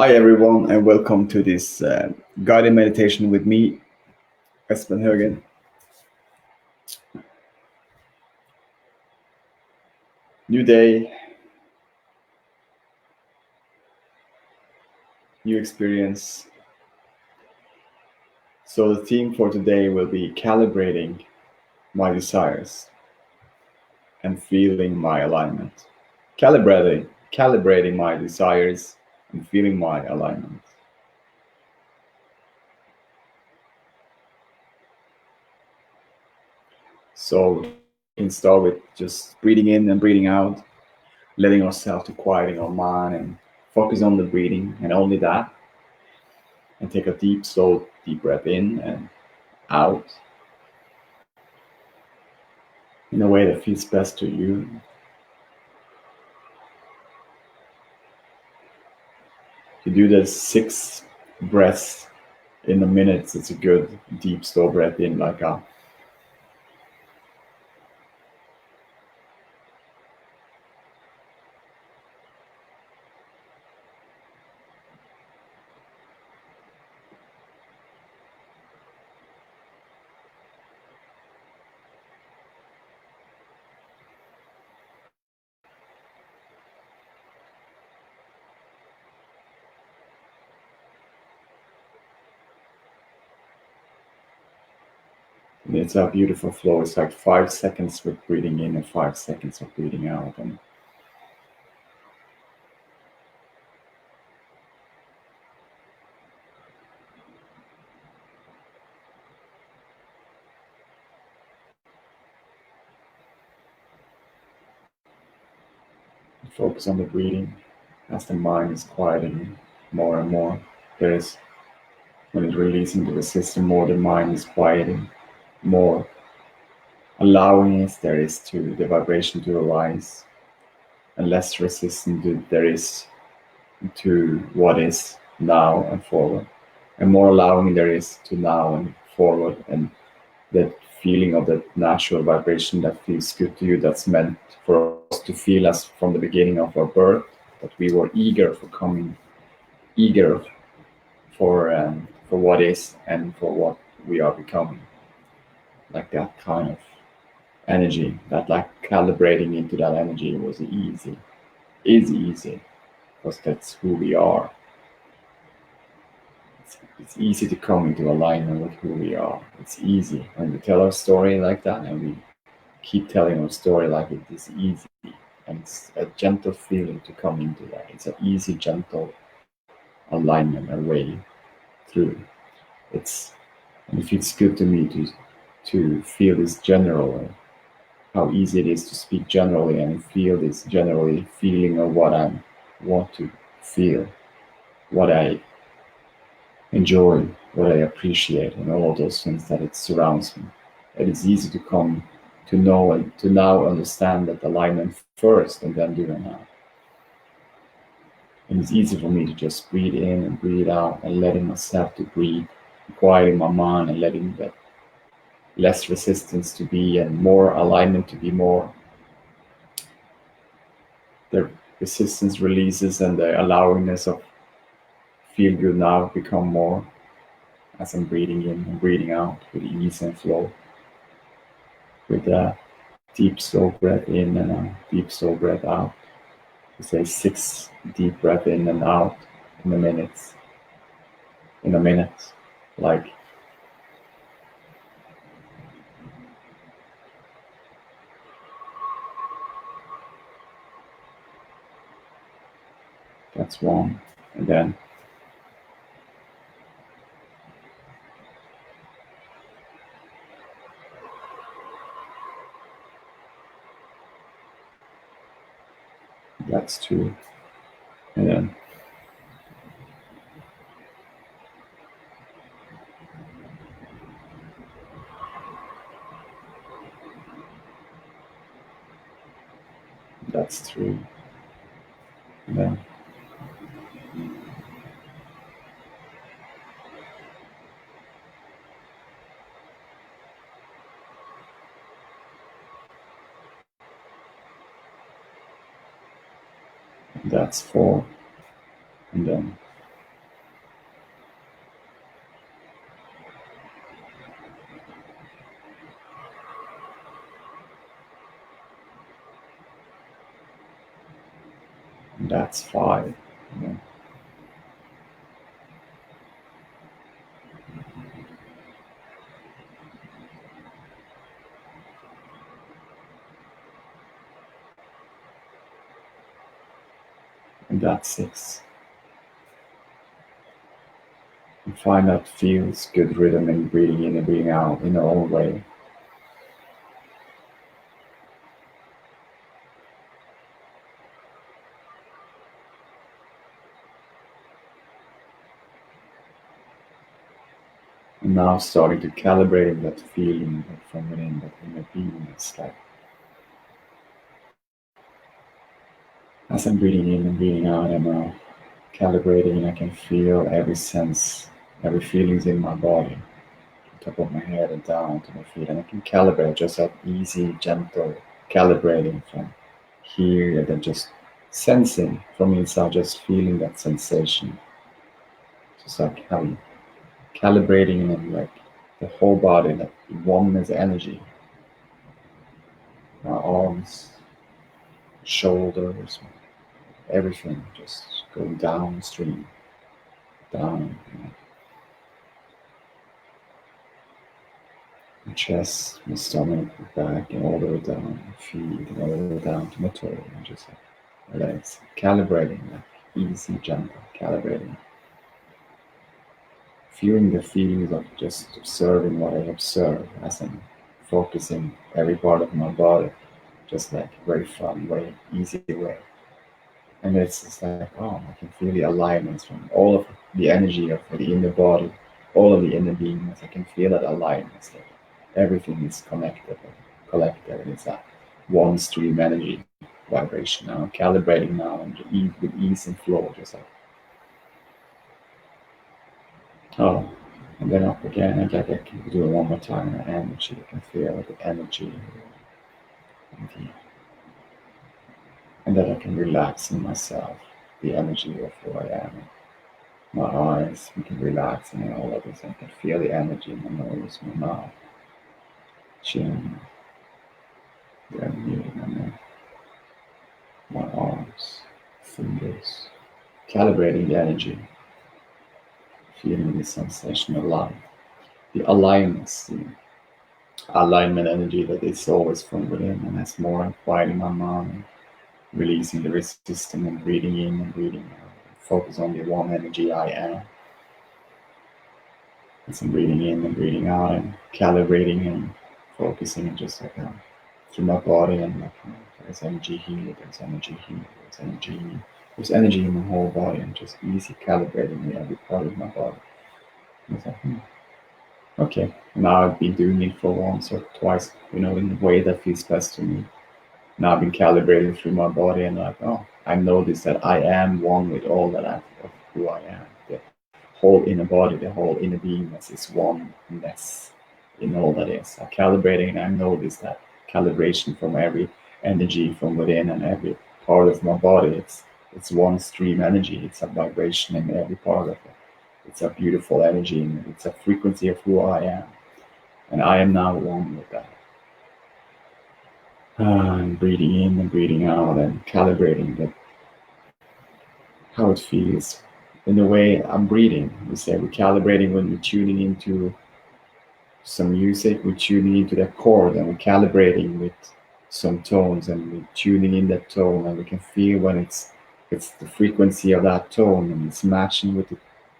Hi, everyone, and welcome to this guided meditation with me, Espen Haugen. New day, new experience. So, the theme for today will be calibrating my desires and feeling my alignment. Calibrating my desires and feeling my alignment. So, we can start with just breathing in and breathing out, letting ourselves to quieting our mind and focus on the breathing and only that. And take a deep, slow, deep breath in and out in a way that feels best to you. You do this 6 breaths in a minute. It's a good, deep, slow breath in, like a it's a beautiful flow. It's like 5 seconds with breathing in and 5 seconds of breathing out. And focus on the breathing as the mind is quieting more and more. There's when it's releasing to the system more, the mind is quieting more, allowing as there is to the vibration to arise, and less resistant there is to what is now and forward, and more allowing there is to now and forward, and that feeling of that natural vibration that feels good to you, that's meant for us to feel as from the beginning of our birth, that we were eager for coming, eager for what is and for what we are becoming, like that kind of energy, that like calibrating into that energy was easy because that's who we are. It's easy to come into alignment with who we are. It's easy when we tell our story like that, and we keep telling our story like it is easy, and it's a gentle feeling to come into that. It's an easy, gentle alignment and way through. And it feels good to me to feel this general, how easy it is to speak generally and feel this generally feeling of what I want to feel, what I enjoy, what I appreciate, and all of those things that it surrounds me. It is easy to come to know and to now understand that alignment first and then doing that. And it's easy for me to just breathe in and breathe out and letting myself to breathe, quieting my mind and letting that less resistance to be and more alignment to be more. The resistance releases and the allowingness of feel good now become more as I'm breathing in and breathing out with ease and flow, with a deep slow breath in and a deep slow breath out. We say 6 deep breath in and out in a minute. Like that's one. And then that's 2. And then that's 3. And then that's 4. And then that's 5. You know? And that's 6. And find that feels good rhythm in breathing in and breathing out in their own way. And now starting to calibrate that feeling that from within, that inner being. It's like as I'm breathing in and breathing out, I'm now calibrating, and I can feel every sense, every feelings in my body, top of my head and down to my feet, and I can calibrate just that easy, gentle calibrating from here, and then just sensing from inside, just feeling that sensation, just like calibrating and like the whole body, that oneness energy, my arms, shoulders, everything just going downstream, down. My chest, my stomach, my back, and all the way down, my feet, and all the way down to my toe, and just like legs. Calibrating, like easy, gentle calibrating. Feeling the feelings of just observing what I observe as I'm focusing every part of my body, just like very fun, very easy way. And it's just like, oh, I can feel the alignments from all of the energy of the inner body, all of the inner beings. I can feel that alignment. Like everything is connected and collected, and it's that one stream energy vibration now. I'm calibrating now and with ease and flow, just like, oh, and then up again. I can do it one more time. The energy, I can feel the energy, and, and then I can relax in myself, the energy of who I am. My eyes, we can relax and all of this. I can feel the energy in my nose, my mouth, chin, the energy in my arms, fingers. Calibrating the energy, feeling the sensation of life. The alignments, the alignment energy that is always from within, and that's more and quiet in my mind, releasing the resistance and breathing in and breathing out. Focus on the one energy I am. As I'm breathing in and breathing out and calibrating and focusing and just like through my body, and like, there's energy here, there's energy here, there's energy here. There's energy in my whole body, and just easy calibrating every part of my body. And it's like, okay, now I've been doing it for once or twice, in a way that feels best to me. Now I've been calibrating through my body, and like, oh, I notice that I am one with all that of who I am. The whole inner body, the whole inner beingness is oneness in all that is. I'm calibrating, and I notice that calibration from every energy from within and every part of my body. It's one stream energy. It's a vibration in every part of it. It's a beautiful energy, and it's a frequency of who I am. And I am now one with that. And breathing in and breathing out and calibrating that how it feels in the way I'm breathing. We say we're calibrating when we're tuning into some music, we're tuning into that chord, and we're calibrating with some tones, and we're tuning in that tone, and we can feel when it's the frequency of that tone, and it's matching with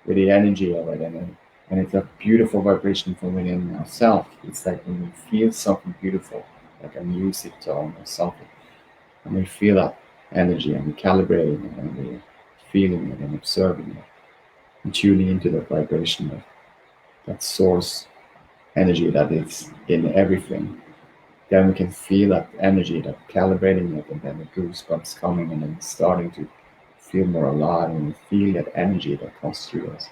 the energy of it, and it's a beautiful vibration from within ourselves. It's like when we feel something beautiful, like a music tone or something, and we feel that energy, and we're calibrating it, and we're feeling it and observing it, and tuning into that vibration of that source energy that is in everything. Then we can feel that energy, that calibrating it, and then the goosebumps coming, and then starting to feel more alive, and we feel that energy that comes through us.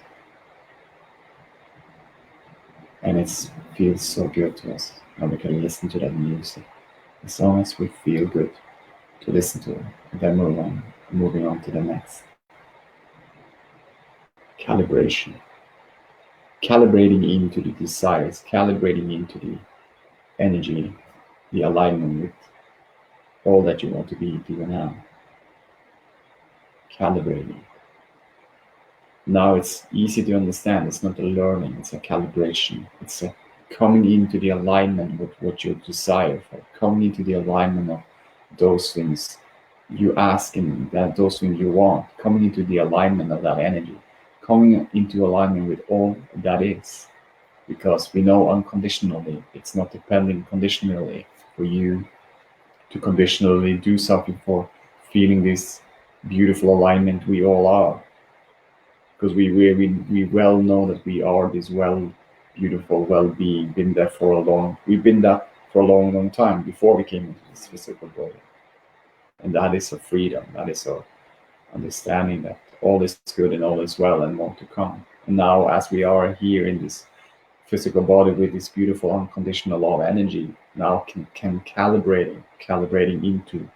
And it feels so good to us, and we can listen to that music as long as we feel good to listen to it, and then moving on to the next. Calibration. Calibrating into the desires, calibrating into the energy, the alignment with all that you want to be doing now. calibrating. Now it's easy to understand. It's not a learning, it's a calibration. It's a coming into the alignment with what you desire for, coming into the alignment of those things you ask and that those things you want, coming into the alignment of that energy, coming into alignment with all that is. Because we know unconditionally, it's not depending conditionally for you to conditionally do something for feeling this beautiful alignment we all are. Because we well know that we are this beautiful well-being, been there for a long, we've been that for a long time before we came into this physical body. And that is a freedom, that is a understanding that all is good and all is well and more to come. And now as we are here in this physical body with this beautiful unconditional law of energy, now can calibrating into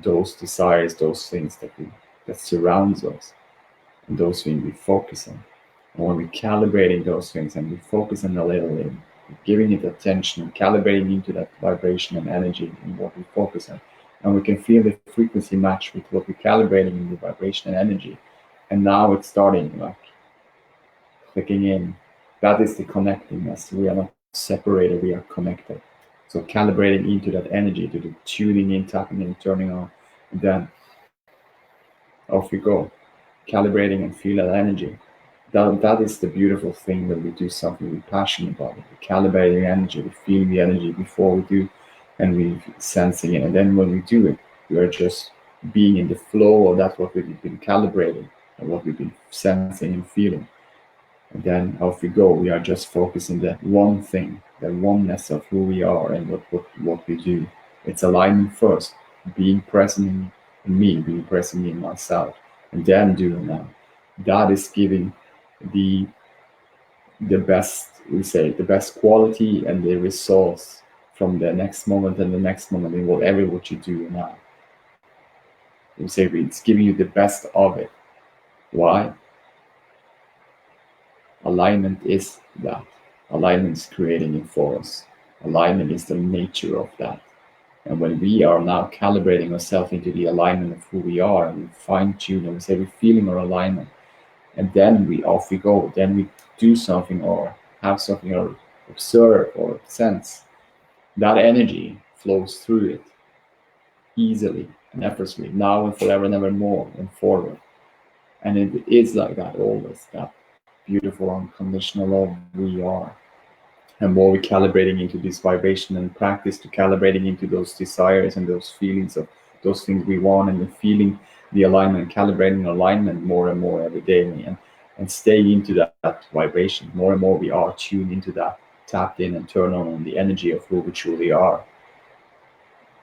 those desires, those things that surrounds us, and those things we focus on. And when we're calibrating those things and we focus on a little in, giving it attention, calibrating into that vibration and energy in what we focus on, and we can feel the frequency match with what we're calibrating in the vibration and energy. And now it's starting like clicking in. That is the connectingness. We are not separated, we are connected. So calibrating into that energy, to the tuning in, tapping in, turning on, and then off we go. Calibrating and feel that energy. That is the beautiful thing when we do something we're passionate about. We calibrate the energy, we feel the energy before we do, and we're sensing it. And then when we do it, we are just being in the flow of that what we've been calibrating and what we've been sensing and feeling. And then off we go. We are just focusing that one thing, the oneness of who we are and what we do. It's alignment first, being present in me, being present in myself, and then doing that. That is giving the best, we say, the best quality and the results from the next moment and the next moment in whatever what you do now. We say it's giving you the best of it. Why? Alignment is that. Alignment is creating it for us. Alignment is the nature of that. And when we are now calibrating ourselves into the alignment of who we are, and we fine tune and we say we're feeling our alignment, and then off we go. Then we do something or have something or observe or sense. That energy flows through it easily and effortlessly, now and forever and ever more and forward. And it is like that always, that beautiful unconditional love we are. And more we're calibrating into this vibration and practice to calibrating into those desires and those feelings of those things we want, and then feeling the alignment, calibrating alignment more and more every day, and stay into that vibration. More and more we are tuned into that, tapped in and turn on the energy of who we truly are.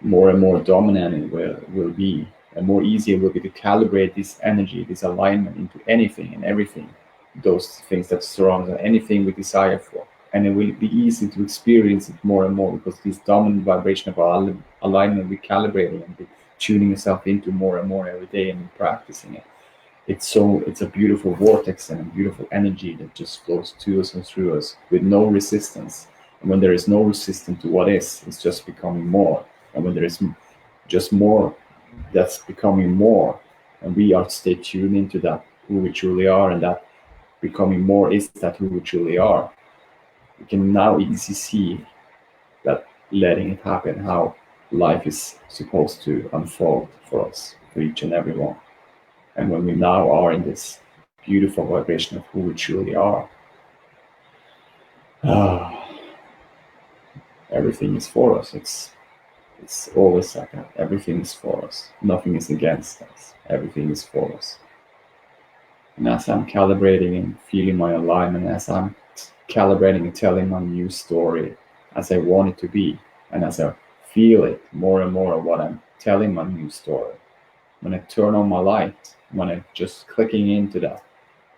More and more dominant it will be, and more easy it will be to calibrate this energy, this alignment into anything and everything, those things that surround us, anything we desire for. And it will be easy to experience it more and more, because this dominant vibration of our alignment we're calibrating and we're tuning yourself into more and more every day and practicing it. It's a beautiful vortex and a beautiful energy that just flows to us and through us with no resistance. And when there is no resistance to what is, it's just becoming more. And when there is just more, that's becoming more. And we are stay tuned into that, who we truly are, and that becoming more is that who we truly are. We can now easily see that letting it happen, how life is supposed to unfold for us, for each and every one. And when we now are in this beautiful vibration of who we truly are, everything is for us. It's always like that. Everything is for us. Nothing is against us. Everything is for us. And as I'm calibrating and feeling my alignment, as I'm calibrating and telling my new story as I want it to be, and as I feel it more and more of what I'm telling my new story, when I turn on my light, when I'm just clicking into that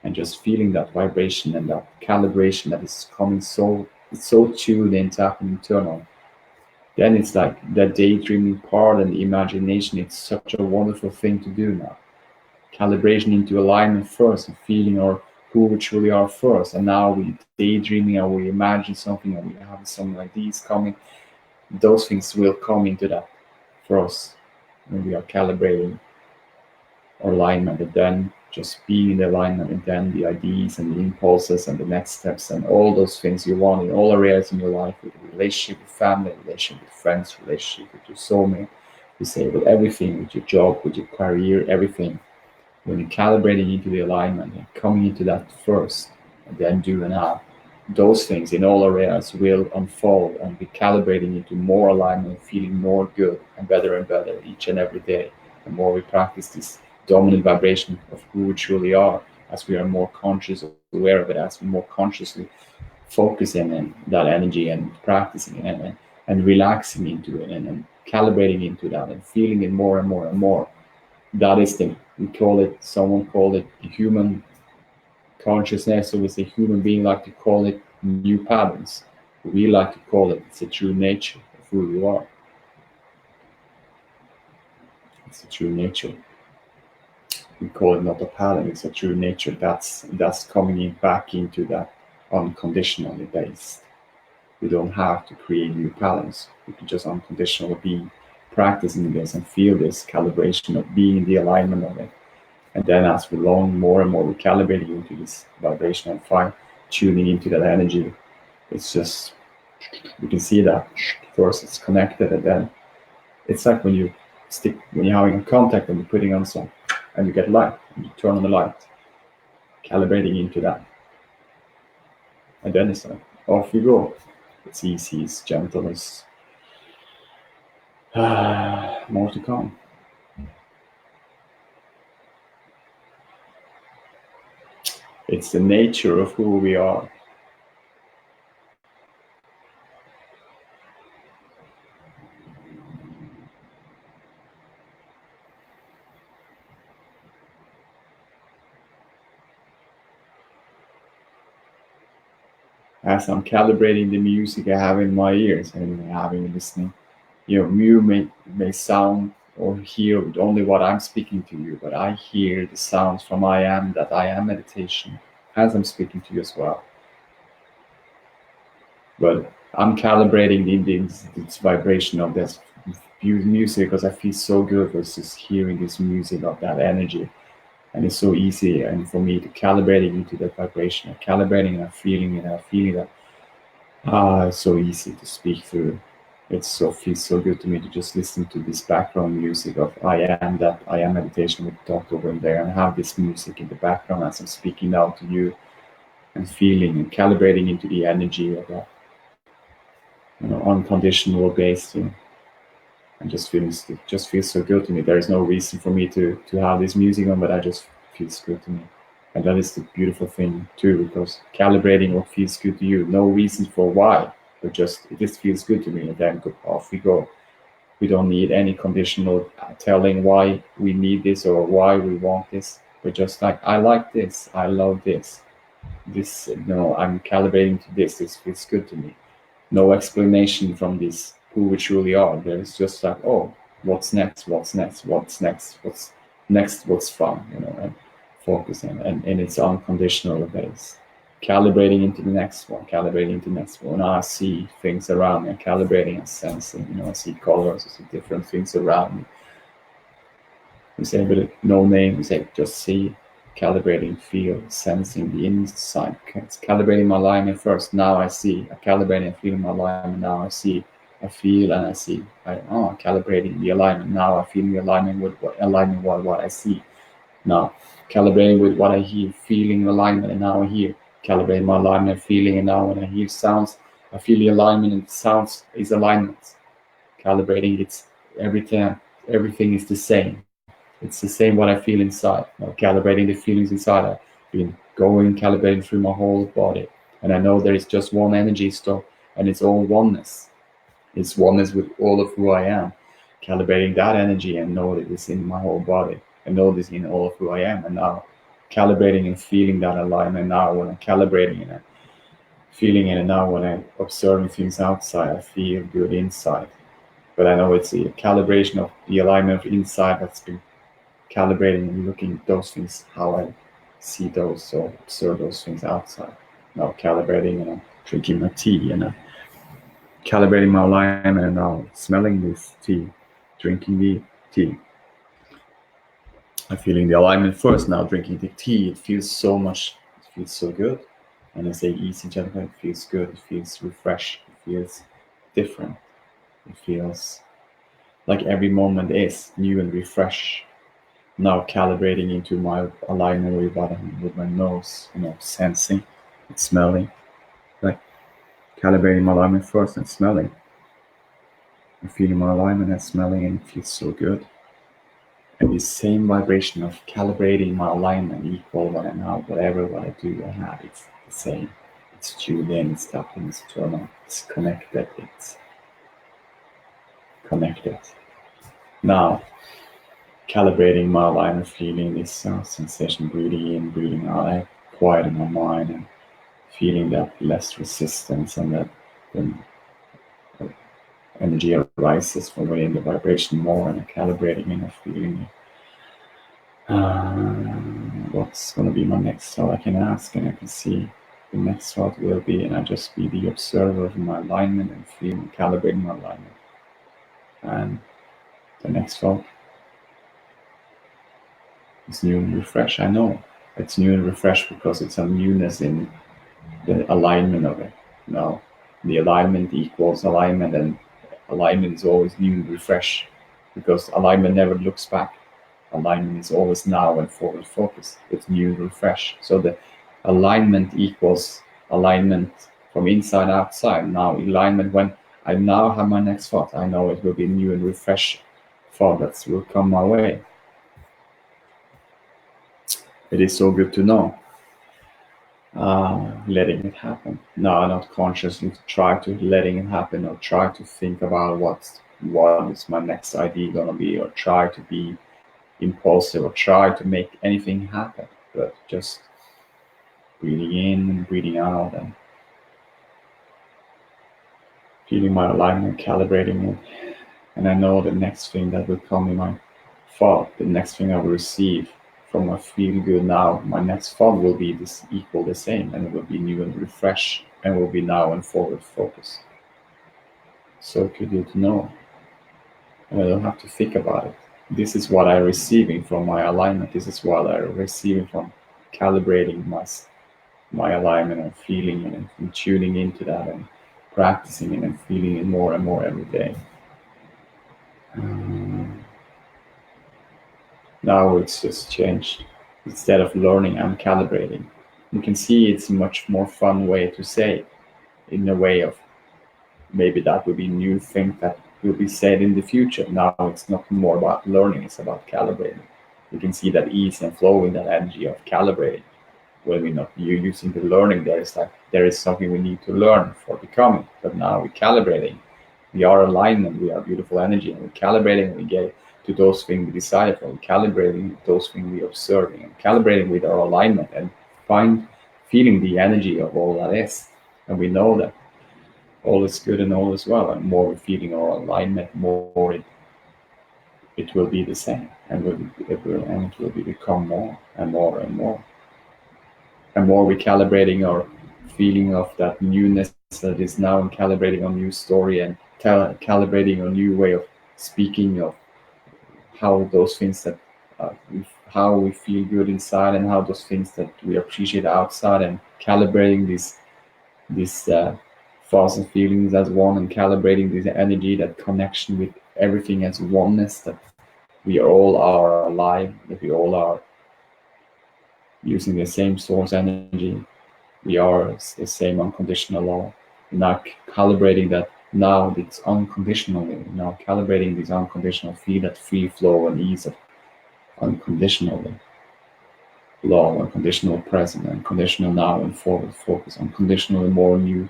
and just feeling that vibration and that calibration that is coming it's so tuned in, tapping and turn on, then it's like that daydreaming part and the imagination. It's such a wonderful thing to do now. Calibration into alignment first and feeling our who we truly are first, and now we daydreaming or we imagine something or we have something like these coming. Those things will come into that for us when we are calibrating alignment, and then just being in the alignment, and then the ideas and the impulses and the next steps and all those things you want in all areas in your life, with relationship with family, relationship with friends, relationship with your soulmate, you say with everything, with your job, with your career, everything. When you're calibrating into the alignment and coming into that first, and then doing out, those things in all areas will unfold and be calibrating into more alignment, feeling more good and better each and every day. The more we practice this dominant vibration of who we truly are, as we are more conscious, aware of it, as we more consciously focusing in that energy and practicing it, and relaxing into it, and calibrating into that and feeling it more and more and more. That is the, we call it, someone called it human consciousness, or with a human being like to call it new patterns. We like to call it, it's a true nature of who you are. It's a true nature. We call it not a pattern, it's a true nature. That's coming in back into that unconditionally based. We don't have to create new patterns. We can just unconditionally be practicing this and feel this calibration of being in the alignment of it. And then as we learn more and more, we're calibrating into this vibration and fine tuning into that energy. It's just, we can see that first it's connected, and then it's like when you stick, when you're having a contact and you're putting on some, and you get light, and you turn on the light, calibrating into that. And then it's like, off you go. It's easy, it's gentle, it's more to come. It's the nature of who we are. As I'm calibrating the music I have in my ears and having listening, you may sound or hear only what I'm speaking to you, but I hear the sounds from I am, that I am meditation, as I'm speaking to you as well. But I'm calibrating this vibration of this music because I feel so good versus hearing this music of that energy. And it's so easy, and for me to calibrating into that vibration, calibrating and feeling it, and feeling that it's so easy to speak through. It so feels so good to me to just listen to this background music of I am, that I am meditation with talked over in there, and have this music in the background as I'm speaking now to you, and feeling and calibrating into the energy of that, unconditional based, and just feels, it just feels so good to me. There is no reason for me to have this music on, but I just feels good to me. And that is the beautiful thing too, because calibrating what feels good to you, no reason for why, but just it just feels good to me, and then off we go. We don't need any conditional telling why we need this or why we want this. We're just like, I like this, I love this. This, I'm calibrating to this. This feels good to me. No explanation from this who we truly are. There's just like, oh, what's next? What's next? What's next? What's next? What's fun? And focusing, and it's unconditional base. Calibrating into the next one, calibrating into the next one. Now I see things around me, calibrating and sensing. I see colors, I see different things around me. We say, but no name. We say, just see, calibrating, feel, sensing the inside. It's calibrating my alignment first. Now I see. I calibrating and feeling my alignment. Now I see. I feel and I see. Calibrating the alignment. Now I feel the alignment with what I see. Now calibrating with what I hear, feeling alignment, and now I hear. Calibrating my alignment, feeling, and now when I hear sounds, I feel the alignment, and sounds is alignment. Calibrating, it's everything is the same. It's the same what I feel inside. Now, calibrating the feelings inside, I've been going, calibrating through my whole body. And I know there is just one energy store, and it's all oneness. It's oneness with all of who I am. Calibrating that energy and know that it's in my whole body. And know this in all of who I am. And now calibrating and feeling that alignment. Now when I'm calibrating and feeling it, and now when I'm observing things outside, I feel good inside. But I know it's a calibration of the alignment of inside that's been calibrating and looking at those things, how I see those, so observe those things outside. Now calibrating, and I'm drinking my tea, and I'm calibrating my alignment, and now smelling this tea, drinking the tea. I'm feeling the alignment first now, drinking the tea. It feels so much, it feels so good. And I say easy, gentle, it feels good, it feels refreshed, it feels different. It feels like every moment is new and refresh. Now calibrating into my alignment with my nose, sensing and smelling. Like calibrating my alignment first and smelling. I'm feeling my alignment and smelling, and it feels so good. And the same vibration of calibrating my alignment equal what I now, whatever what I do, I have, it's the same. It's tuned in, it's tapped in, it's turned on, it's connected, it's connected. Now, calibrating my alignment, feeling this sensation, breathing in, breathing out, I quieten my mind and feeling that less resistance and that the energy arises from within the vibration more, and calibrating and feeling it. What's going to be my next thought? I can ask and I can see the next thought will be, and I just be the observer of my alignment and feeling, calibrating my alignment. And the next thought is new and refresh. I know it's new and refresh because it's a newness in the alignment of it. No, the alignment equals alignment, and alignment is always new and refresh because alignment never looks back. Alignment is always now and forward focus. It's new and refresh. So the alignment equals alignment from inside outside. Now alignment, when I now have my next thought, I know it will be new and refresh thought that will come my way. It is so good to know. Letting it happen. No, not consciously try to letting it happen or try to think about what is my next idea gonna be, or try to be impulsive or try to make anything happen, but just breathing in and breathing out and feeling my alignment, calibrating it. And I know the next thing that will come in my thought, the next thing I will receive from my feel good now, my next thought will be this equal the same, and it will be new and refresh, and will be now and forward focus. So good to know. And I don't have to think about it. This is what I'm receiving from my alignment. This is what I'm receiving from calibrating my alignment and feeling it and tuning into that and practicing it and feeling it more and more every day. Now it's just changed. Instead of learning, I'm calibrating. You can see it's a much more fun way to say, in a way of maybe that will be new thing that will be said in the future. Now it's not more about learning, it's about calibrating. You can see that ease and flow in that energy of calibrating. When we're not using the learning, there is something we need to learn for becoming. But now we're calibrating. We are alignment, we are beautiful energy, and we're calibrating, we get to those things we decided for. We're calibrating those things we're observing, and calibrating with our alignment and feeling the energy of all that is. And we know that all is good and all is well, and more we're feeling our alignment, more it will be the same, and it will become more and more and more. And more we're calibrating our feeling of that newness that is now, and calibrating a new story, and calibrating a new way of speaking of how those things that how we feel good inside, and how those things that we appreciate outside, and calibrating these thoughts and feelings as one, and calibrating this energy, that connection with everything as oneness, that we all are alive, that we all are using the same source energy. We are the same unconditional law. Now calibrating that, now it's unconditionally. Now calibrating this unconditional feel, that free flow and ease of unconditionally law, unconditional present, unconditional now and forward focus, unconditionally more new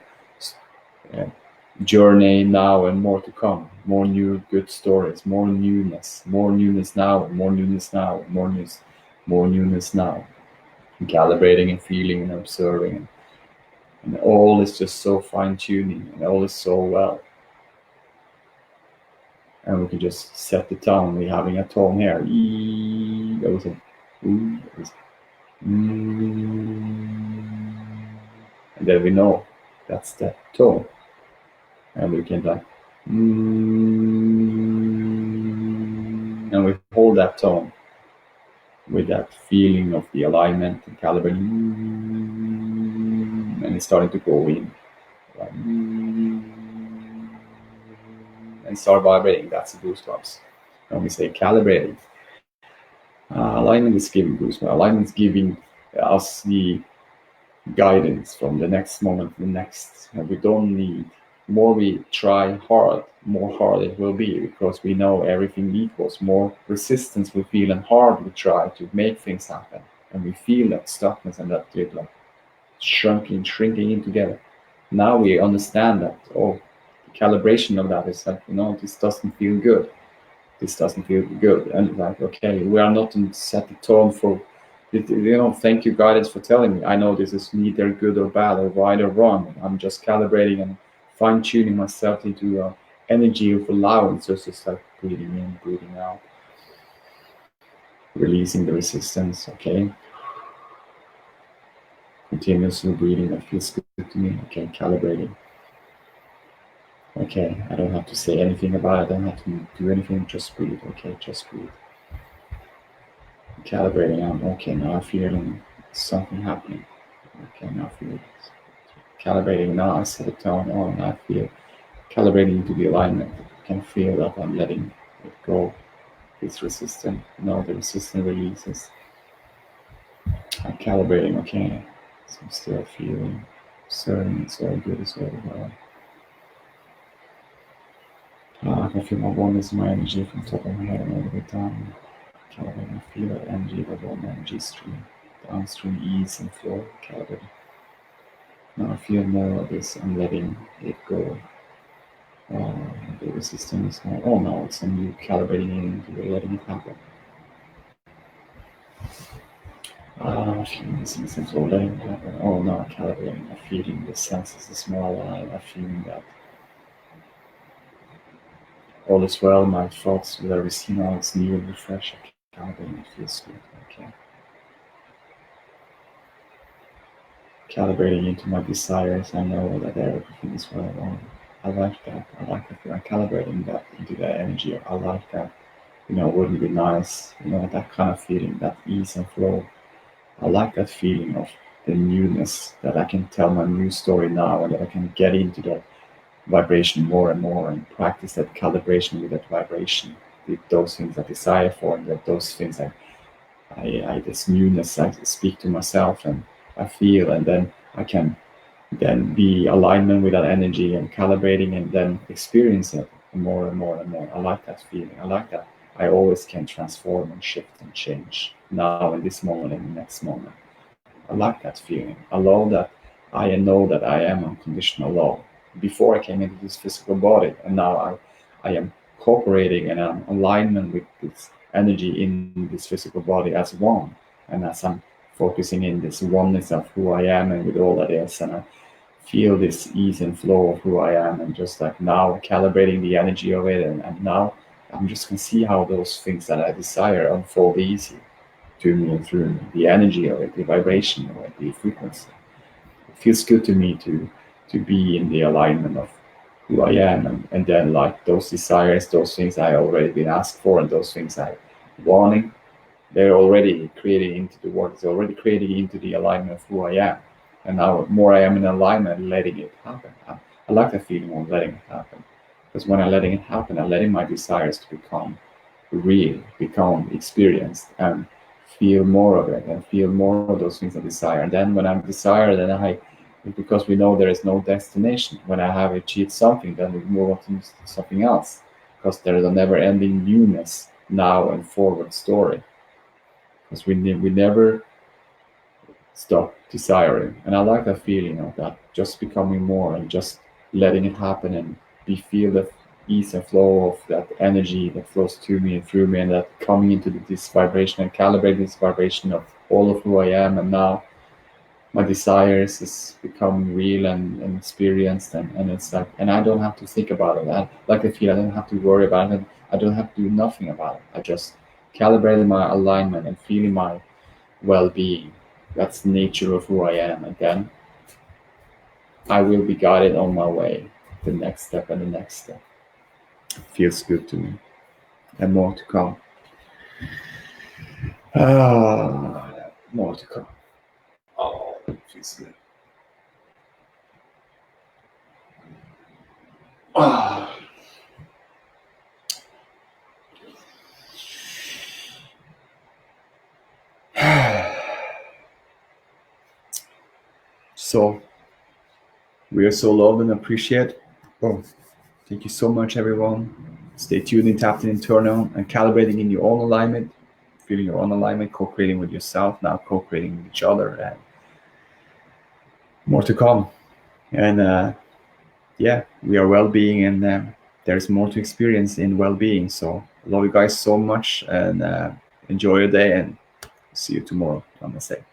journey now and more to come, more new good stories, more newness now, and more newness now, and more newness now. And calibrating and feeling and observing, and all is just so fine-tuning, and all is so well. And we can just set the tone. We're having a tone here. There was a and then we know that's the tone. And we can like and we hold that tone. with that feeling of the alignment and calibrating, and it's starting to go in, like, and start vibrating. That's the goosebumps. When we say calibrating, alignment is giving goosebumps. Alignment is giving us the guidance from the next moment to the next. And we don't need more. We try hard, more hard it will be, because we know everything equals more resistance we feel and hard we try to make things happen. And we feel that stuckness and that like shrinking in together. Now we understand that, oh, the calibration of that is like, this doesn't feel good. This doesn't feel good. And like, okay, we are not in set the tone for, thank you guidance for telling me. I know this is neither good or bad or right or wrong. I'm just calibrating and fine tuning myself into energy of allowance. So it's just like breathing in, breathing out, releasing the resistance. Okay. Continuously breathing, that feels good to me. Okay, calibrating. Okay, I don't have to say anything about it. I don't have to do anything. Just breathe. Okay, just breathe. Calibrating. I'm okay now. I'm feeling something happening. Okay, now I feel it. Calibrating. Now I set a tone. Oh, now I feel calibrating into the alignment. I can feel that I'm letting it go. It's resistant. No, the resistance releases. I'm calibrating. Okay, so I'm still feeling certain. It's all good. It's all well. I can feel my oneness, my energy from top of my head and all the way down. Calibrating, I feel that energy, that one energy stream, downstream ease and flow, calibrating. Now I feel more of this, I'm letting it go. The resistance, oh no, it's a new calibrating into letting it happen. Feeling this instance of letting it happen. Oh no, calibrating, I'm feeling the senses is more alive, I'm feeling that all is well, my thoughts will every now it's new and refresh. Calibrating, it feels good. Okay. Calibrating into my desires, I know that everything is well wrong. I like that. I like that I'm calibrating that into that energy. I like that. Wouldn't it be nice? That kind of feeling, that ease and flow. I like that feeling of the newness, that I can tell my new story now and that I can get into that vibration more and more and practice that calibration with that vibration, with those things I desire for, and that those things this newness I speak to myself and I feel, and then I can then be alignment with that energy and calibrating and then experience it more and more and more. I like that feeling. I like that I always can transform and shift and change now in this moment and the next moment. I like that feeling. I love that I know that I am unconditional love. Before I came into this physical body, and now I am cooperating and I'm alignment with this energy in this physical body as one. And as I'm focusing in this oneness of who I am and with all that is, and I feel this ease and flow of who I am, and just like now calibrating the energy of it, and now I'm just gonna see how those things that I desire unfold easy to me and through me. The energy of it, the vibration of it, the frequency. It feels good to me to be in the alignment of who I am, and then like those desires, those things I already been asked for, and those things I wanting, they're already created into the work. It's already created into the alignment of who I am. And now more I am in alignment, letting it happen. I like the feeling of letting it happen. Because when I'm letting it happen, I'm letting my desires to become real, become experienced, and feel more of it, and feel more of those things I desire. And then when I desire, then because we know there is no destination. When I have achieved something, then we move on to something else. Because there is a never-ending newness now and forward story. Because we never stop desiring. And I like that feeling of that, just becoming more and just letting it happen and feel the ease and flow of that energy that flows to me and through me, and that coming into this vibration and calibrate this vibration of all of who I am. And now my desires is becoming real and experienced, and it's like, and I don't have to think about it. I like the feel, I don't have to worry about it. I don't have to do nothing about it. I just calibrated my alignment and feeling my well-being. That's the nature of who I am, and then I will be guided on my way, the next step and the next step. It feels good to me, and more to come. More to come. Oh, it feels good. Ah. So we are so loved and appreciated. Oh, thank you so much, everyone. Stay tuned and tapped in internal and calibrating in your own alignment, feeling your own alignment, co-creating with yourself, now co-creating with each other, and more to come. And yeah, we are well-being, and there's more to experience in well-being. So love you guys so much, and enjoy your day, and see you tomorrow. Namaste.